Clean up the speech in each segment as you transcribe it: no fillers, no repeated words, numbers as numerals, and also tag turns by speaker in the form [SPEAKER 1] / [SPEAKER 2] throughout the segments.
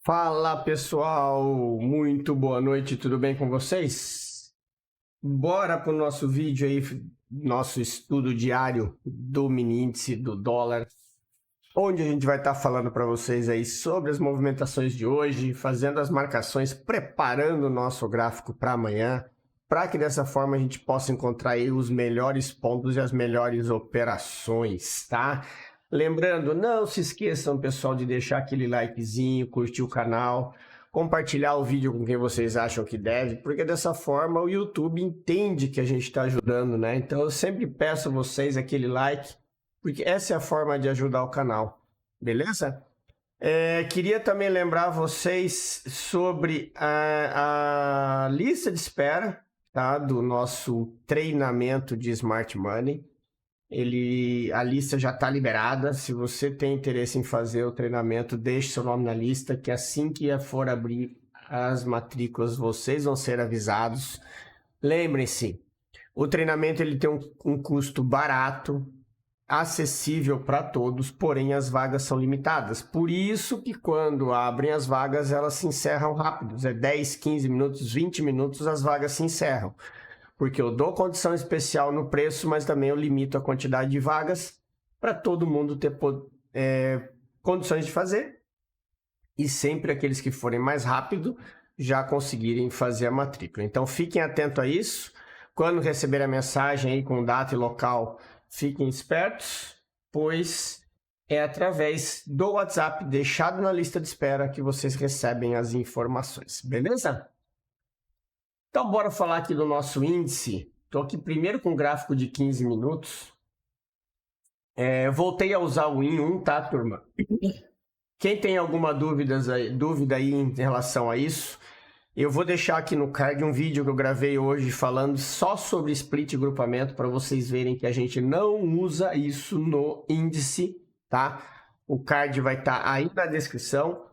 [SPEAKER 1] Fala pessoal, muito boa noite, tudo bem com vocês? Bora para o nosso vídeo aí, nosso estudo diário do mini índice do dólar, onde a gente vai estar falando para vocês aí sobre as movimentações de hoje, fazendo as marcações, preparando o nosso gráfico para amanhã, para que dessa forma a gente possa encontrar aí os melhores pontos e as melhores operações, tá? Lembrando, não se esqueçam, pessoal, de deixar aquele likezinho, curtir o canal, compartilhar o vídeo com quem vocês acham que deve, porque dessa forma o YouTube entende que a gente está ajudando, né? Então eu sempre peço a vocês aquele like, porque essa é a forma de ajudar o canal, beleza? Queria também lembrar vocês sobre a lista de espera, tá? Do nosso treinamento de Smart Money. A lista já está liberada. Se você tem interesse em fazer o treinamento, deixe seu nome na lista, que assim que for abrir as matrículas, vocês vão ser avisados. Lembrem-se, o treinamento ele tem um custo barato, acessível para todos, porém as vagas são limitadas. Por isso que quando abrem as vagas, elas se encerram rápido. 10, 15 minutos, 20 minutos, as vagas se encerram. Porque eu dou condição especial no preço, mas também eu limito a quantidade de vagas para todo mundo ter condições de fazer. E sempre aqueles que forem mais rápido já conseguirem fazer a matrícula. Então fiquem atentos a isso. Quando receber a mensagem aí com data e local, fiquem espertos, pois é através do WhatsApp deixado na lista de espera que vocês recebem as informações, beleza? Então, bora falar aqui do nosso índice. Estou aqui primeiro com um gráfico de 15 minutos. Voltei a usar o IN1, tá, turma? Quem tem alguma dúvida aí em relação a isso, eu vou deixar aqui no card um vídeo que eu gravei hoje falando só sobre split e grupamento, para vocês verem que a gente não usa isso no índice, tá? O card vai estar aí na descrição,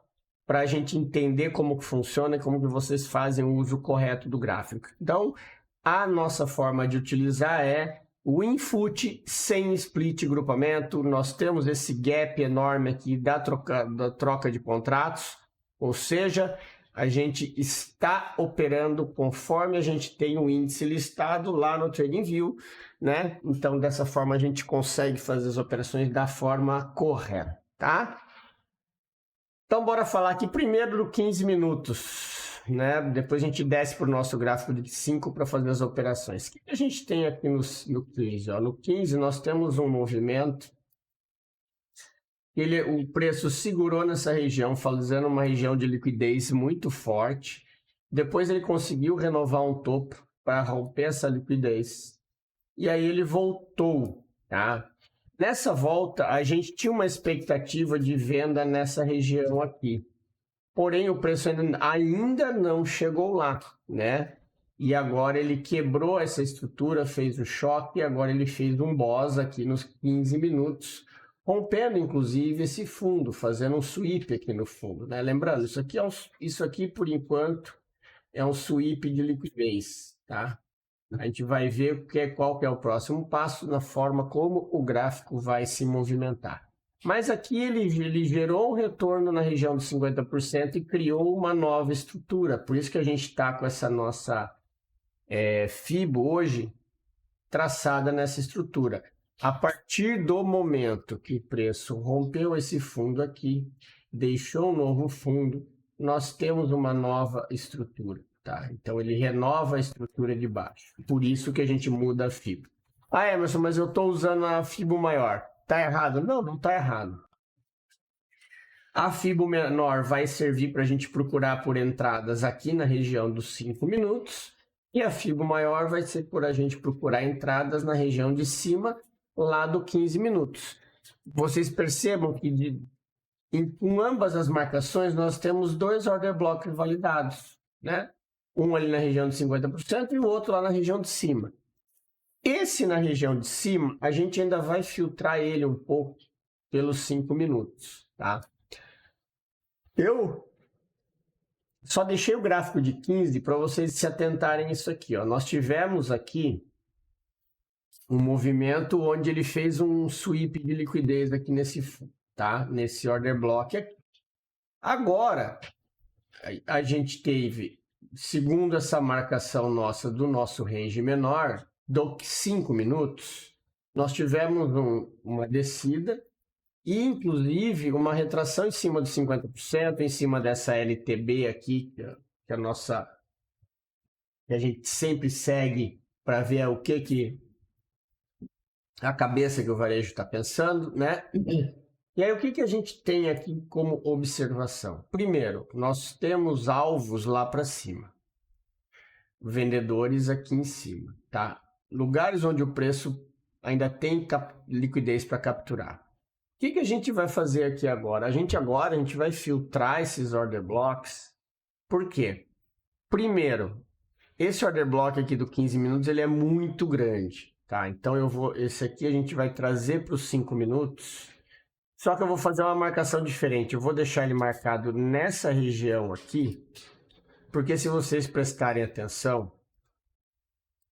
[SPEAKER 1] para a gente entender como que funciona e como que vocês fazem o uso correto do gráfico. Então, a nossa forma de utilizar é o input sem split e grupamento. Nós temos esse gap enorme aqui da troca de contratos, ou seja, a gente está operando conforme a gente tem o índice listado lá no TradingView, né? Então, dessa forma, a gente consegue fazer as operações da forma correta, tá? Então, bora falar aqui primeiro do 15 minutos, né? Depois a gente desce para o nosso gráfico de 5 para fazer as operações. O que a gente tem aqui no 15? Ó? No 15 nós temos um movimento. O preço segurou nessa região, fazendo uma região de liquidez muito forte. Depois ele conseguiu renovar um topo para romper essa liquidez. E aí ele voltou, tá? Nessa volta, a gente tinha uma expectativa de venda nessa região aqui. Porém, o preço ainda não chegou lá, né? E agora ele quebrou essa estrutura, fez o choque, e agora ele fez um boss aqui nos 15 minutos, rompendo, inclusive, esse fundo, fazendo um sweep aqui no fundo, né? Lembrando, isso aqui, por enquanto, é um sweep de liquidez, tá? A gente vai ver qual que é o próximo passo na forma como o gráfico vai se movimentar. Mas aqui ele gerou um retorno na região de 50% e criou uma nova estrutura. Por isso que a gente está com essa nossa FIBO hoje traçada nessa estrutura. A partir do momento que o preço rompeu esse fundo aqui, deixou um novo fundo, nós temos uma nova estrutura. Tá? Então ele renova a estrutura de baixo. Por isso que a gente muda a FIBO. Ah, Emerson, mas eu estou usando a FIBO maior. Tá errado? Não, não tá errado. A FIBO menor vai servir para a gente procurar por entradas aqui na região dos 5 minutos. E a FIBO maior vai ser por a gente procurar entradas na região de cima, lá do 15 minutos. Vocês percebam que com ambas as marcações nós temos dois order blocks validados, né? Um ali na região de 50% e o outro lá na região de cima. Esse na região de cima, a gente ainda vai filtrar ele um pouco pelos 5 minutos, tá? Eu só deixei o gráfico de 15 para vocês se atentarem a isso aqui, ó. Nós tivemos aqui um movimento onde ele fez um sweep de liquidez aqui nesse, tá? Nesse order block aqui. Agora, a gente teve, segundo essa marcação nossa do nosso range menor, do 5 minutos, nós tivemos uma descida e, inclusive, uma retração em cima de 50%, em cima dessa LTB aqui, que a nossa, que a gente sempre segue para ver o que a cabeça que o varejo está pensando, né? E aí, o que a gente tem aqui como observação? Primeiro, nós temos alvos lá para cima, vendedores aqui em cima, tá? Lugares onde o preço ainda tem liquidez para capturar. O que a gente vai fazer aqui agora? A gente vai filtrar esses order blocks. Por quê? Primeiro, esse order block aqui do 15 minutos, ele é muito grande, tá? Então esse aqui a gente vai trazer para os 5 minutos. Só que eu vou fazer uma marcação diferente. Eu vou deixar ele marcado nessa região aqui, porque se vocês prestarem atenção,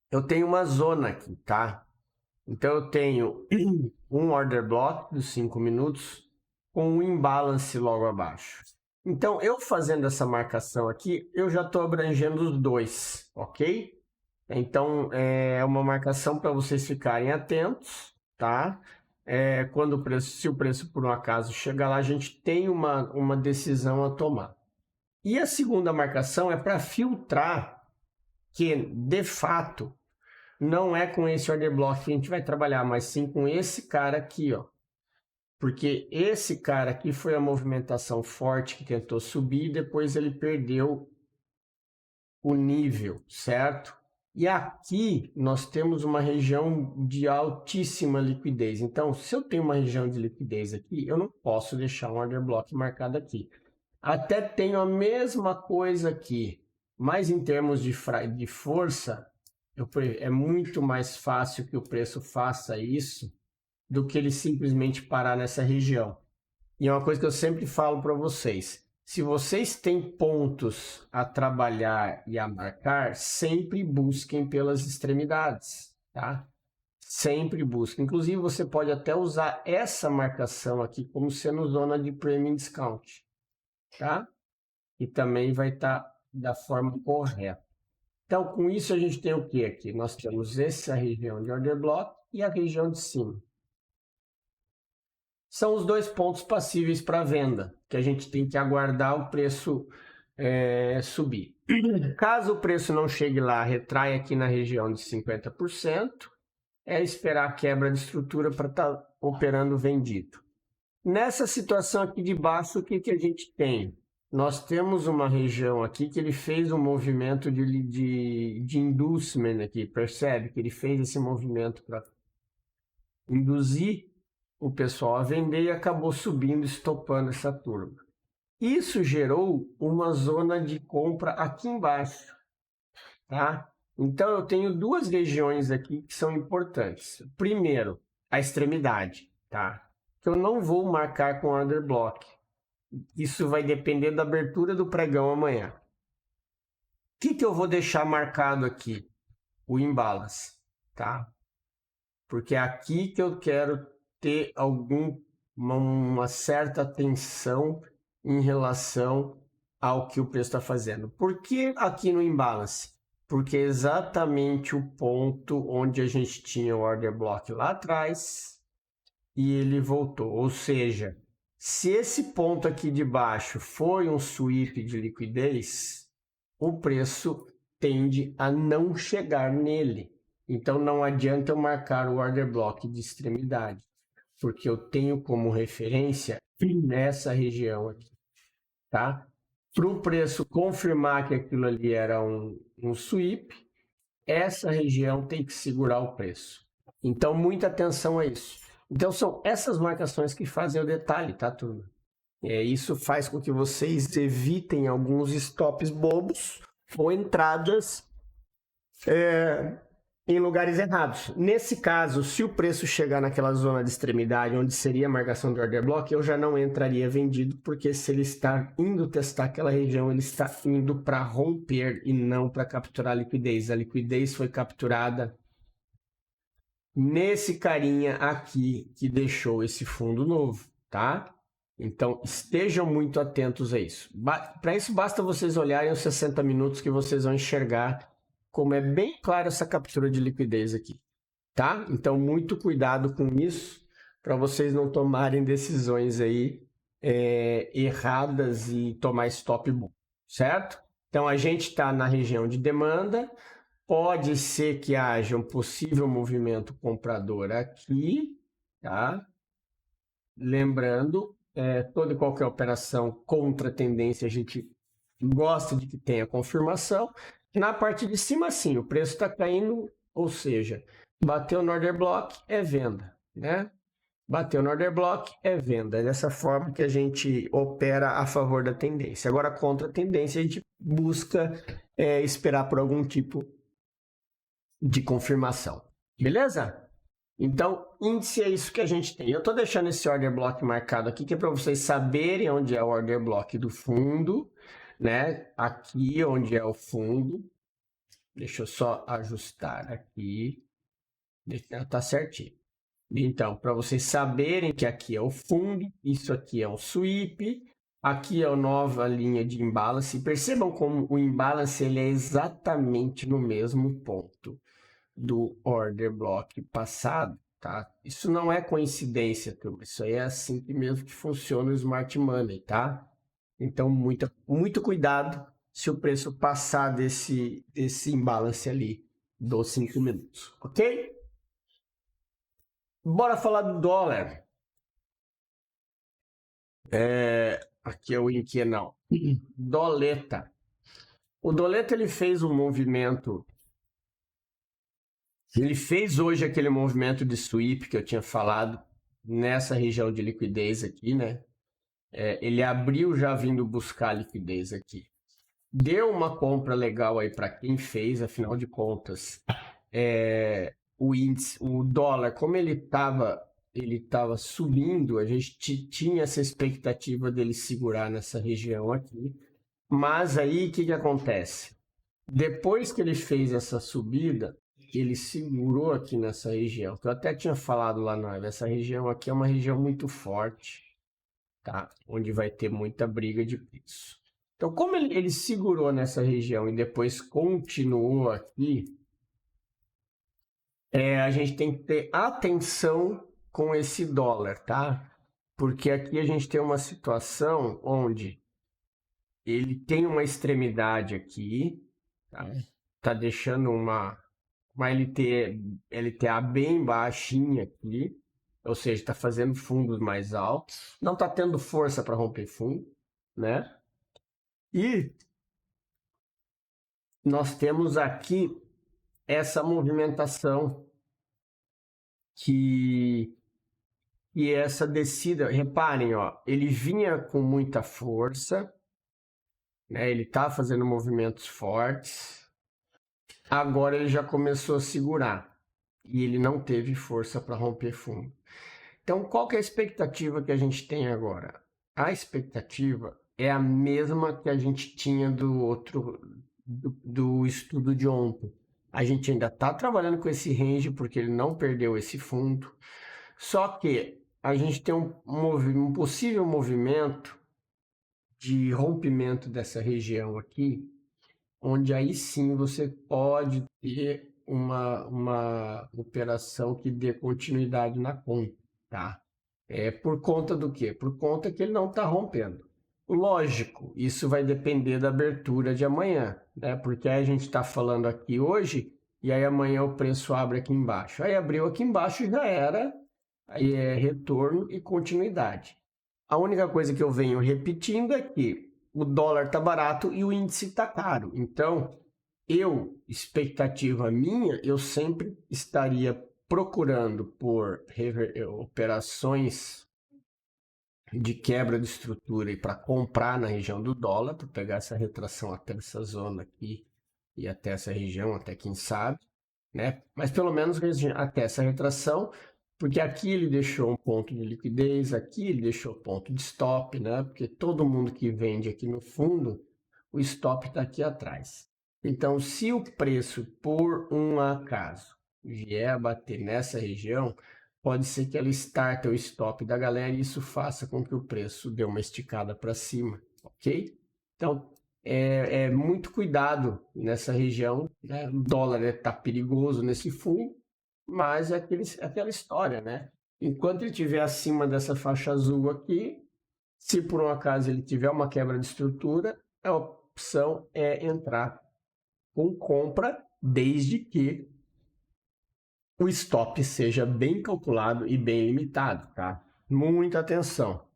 [SPEAKER 1] eu tenho uma zona aqui, tá? Então eu tenho um order block dos 5 minutos com um imbalance logo abaixo. Então eu fazendo essa marcação aqui, eu já estou abrangendo os dois, ok? Então é uma marcação para vocês ficarem atentos, tá? Quando se o preço por um acaso chegar lá, a gente tem uma decisão a tomar. E a segunda marcação é para filtrar que, de fato, não é com esse order block que a gente vai trabalhar, mas sim com esse cara aqui, ó. Porque esse cara aqui foi a movimentação forte que tentou subir e depois ele perdeu o nível, certo? E aqui nós temos uma região de altíssima liquidez. Então, se eu tenho uma região de liquidez aqui, eu não posso deixar um order block marcado aqui. Até tenho a mesma coisa aqui, mas em termos de força, é muito mais fácil que o preço faça isso do que ele simplesmente parar nessa região. E é uma coisa que eu sempre falo para vocês. Se vocês têm pontos a trabalhar e a marcar, sempre busquem pelas extremidades, tá? Sempre busquem. Inclusive, você pode até usar essa marcação aqui como sendo zona de premium discount, tá? E também vai estar da forma correta. Então, com isso, a gente tem o que aqui? Nós temos essa região de order block e a região de cima. São os dois pontos passíveis para venda, que a gente tem que aguardar o preço subir. Caso o preço não chegue lá, retrai aqui na região de 50%, é esperar a quebra de estrutura para estar operando vendido. Nessa situação aqui de baixo, o que a gente tem? Nós temos uma região aqui que ele fez um movimento de inducement aqui, percebe? Que ele fez esse movimento para induzir o pessoal a vender e acabou subindo, estopando essa turma. Isso gerou uma zona de compra aqui embaixo, tá? Então eu tenho duas regiões aqui que são importantes. Primeiro, a extremidade, tá? Que eu não vou marcar com order block. Isso vai depender da abertura do pregão amanhã. O que eu vou deixar marcado aqui? O imbalance, tá? Porque é aqui que eu quero ter uma certa atenção em relação ao que o preço está fazendo. Por que aqui no imbalance? Porque é exatamente o ponto onde a gente tinha o order block lá atrás e ele voltou. Ou seja, se esse ponto aqui de baixo foi um sweep de liquidez, o preço tende a não chegar nele. Então não adianta eu marcar o order block de extremidade, porque eu tenho como referência nessa região aqui, tá? Para o preço confirmar que aquilo ali era um sweep, essa região tem que segurar o preço. Então, muita atenção a isso. Então, são essas marcações que fazem o detalhe, tá, turma? Isso faz com que vocês evitem alguns stops bobos ou entradas em lugares errados. Nesse caso, se o preço chegar naquela zona de extremidade, onde seria a marcação de order block, eu já não entraria vendido, porque se ele está indo testar aquela região, ele está indo para romper e não para capturar liquidez. A liquidez foi capturada nesse carinha aqui que deixou esse fundo novo, tá? Então, estejam muito atentos a isso. Para isso, basta vocês olharem os 60 minutos que vocês vão enxergar como é bem claro essa captura de liquidez aqui, tá? Então, muito cuidado com isso, para vocês não tomarem decisões aí erradas e tomar stop bom, certo? Então, a gente está na região de demanda, pode ser que haja um possível movimento comprador aqui, tá? Lembrando, toda e qualquer operação contra a tendência, a gente gosta de que tenha confirmação. Na parte de cima, sim, o preço está caindo, ou seja, bateu no order block, é venda, né? Bateu no order block, é venda. É dessa forma que a gente opera a favor da tendência. Agora, contra a tendência, a gente busca esperar por algum tipo de confirmação. Beleza? Então, índice é isso que a gente tem. Eu estou deixando esse order block marcado aqui, que é para vocês saberem onde é o order block do fundo, né? Aqui onde é o fundo. Deixa eu só ajustar aqui. Tá certinho. Então, para vocês saberem que aqui é o fundo, isso aqui é um sweep, aqui é a nova linha de imbalance. Percebam como o imbalance ele é exatamente no mesmo ponto do order block passado, tá? Isso não é coincidência, turma. Isso aí é assim que mesmo que funciona o Smart Money, tá? Então, muito cuidado se o preço passar desse imbalance ali dos 5 minutos, ok? Bora falar do dólar. Aqui é o Inque, não. Doleta. O Doleta ele fez um movimento. Ele fez hoje aquele movimento de sweep que eu tinha falado nessa região de liquidez aqui, né? Ele abriu já vindo buscar liquidez aqui. Deu uma compra legal aí para quem fez, afinal de contas, o índice, o dólar, como ele estava subindo, a gente tinha essa expectativa dele segurar nessa região aqui. Mas aí o que acontece? Depois que ele fez essa subida, ele segurou aqui nessa região, que eu até tinha falado lá na live, essa região aqui é uma região muito forte, tá? Onde vai ter muita briga de preço. Então, como ele segurou nessa região e depois continuou aqui, a gente tem que ter atenção com esse dólar, tá? Porque aqui a gente tem uma situação onde ele tem uma extremidade aqui, tá? Tá deixando uma LTA bem baixinha aqui, ou seja, está fazendo fundos mais altos, não está tendo força para romper fundo, né? E nós temos aqui essa movimentação que essa descida, reparem, ó, ele vinha com muita força, né? Ele está fazendo movimentos fortes. Agora ele já começou a segurar e ele não teve força para romper fundo. Então, qual que é a expectativa que a gente tem agora? A expectativa é a mesma que a gente tinha do estudo de ontem. A gente ainda está trabalhando com esse range porque ele não perdeu esse fundo. Só que a gente tem um possível movimento de rompimento dessa região aqui, onde aí sim você pode ter uma operação que dê continuidade na conta, tá? Por conta do quê? Por conta que ele não está rompendo. Lógico, isso vai depender da abertura de amanhã, né? Porque aí a gente está falando aqui hoje e aí amanhã o preço abre aqui embaixo. Aí abriu aqui embaixo e já era, aí é retorno e continuidade. A única coisa que eu venho repetindo é que o dólar está barato e o índice está caro. Então, expectativa minha, eu sempre estaria procurando por operações de quebra de estrutura e para comprar na região do dólar, para pegar essa retração até essa zona aqui e até essa região, até quem sabe, né? Mas pelo menos até essa retração, porque aqui ele deixou um ponto de liquidez, aqui ele deixou ponto de stop, né? Porque todo mundo que vende aqui no fundo, o stop está aqui atrás. Então, se o preço, por um acaso, vier a bater nessa região, pode ser que ela starte o stop da galera e isso faça com que o preço dê uma esticada para cima, ok? Então, é muito cuidado nessa região, né? O dólar está perigoso nesse fundo, mas é aquela história, né? Enquanto ele estiver acima dessa faixa azul aqui, se por um acaso ele tiver uma quebra de estrutura, a opção é entrar com compra, desde que o stop seja bem calculado e bem limitado, tá? Muita atenção.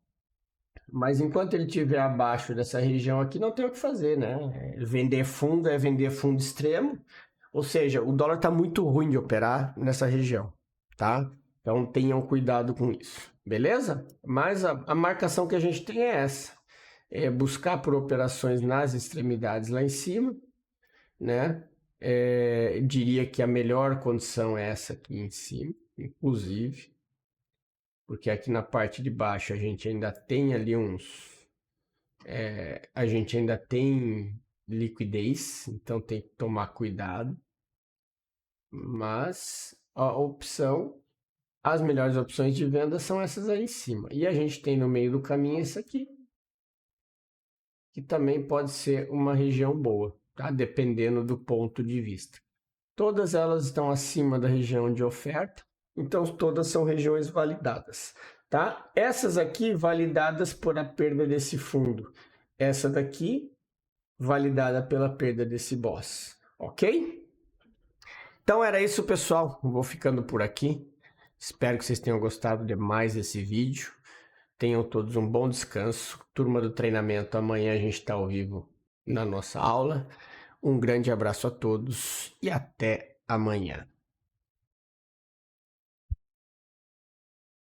[SPEAKER 1] Mas enquanto ele estiver abaixo dessa região aqui, não tem o que fazer, né? Vender fundo é vender fundo extremo, ou seja, o dólar está muito ruim de operar nessa região, tá? Então tenham cuidado com isso, beleza? Mas a marcação que a gente tem é essa, é buscar por operações nas extremidades lá em cima, né? Diria que a melhor condição é essa aqui em cima, inclusive, porque aqui na parte de baixo a gente ainda tem ali a gente ainda tem liquidez, então tem que tomar cuidado. Mas as melhores opções de venda são essas aí em cima. E a gente tem no meio do caminho essa aqui, que também pode ser uma região boa, tá? Dependendo do ponto de vista. Todas elas estão acima da região de oferta, então todas são regiões validadas, tá? Essas aqui validadas por a perda desse fundo. Essa daqui validada pela perda desse boss, ok? Então era isso, pessoal. Vou ficando por aqui. Espero que vocês tenham gostado demais desse vídeo. Tenham todos um bom descanso. Turma do treinamento, amanhã a gente está ao vivo na nossa aula. Um grande abraço a todos e até amanhã.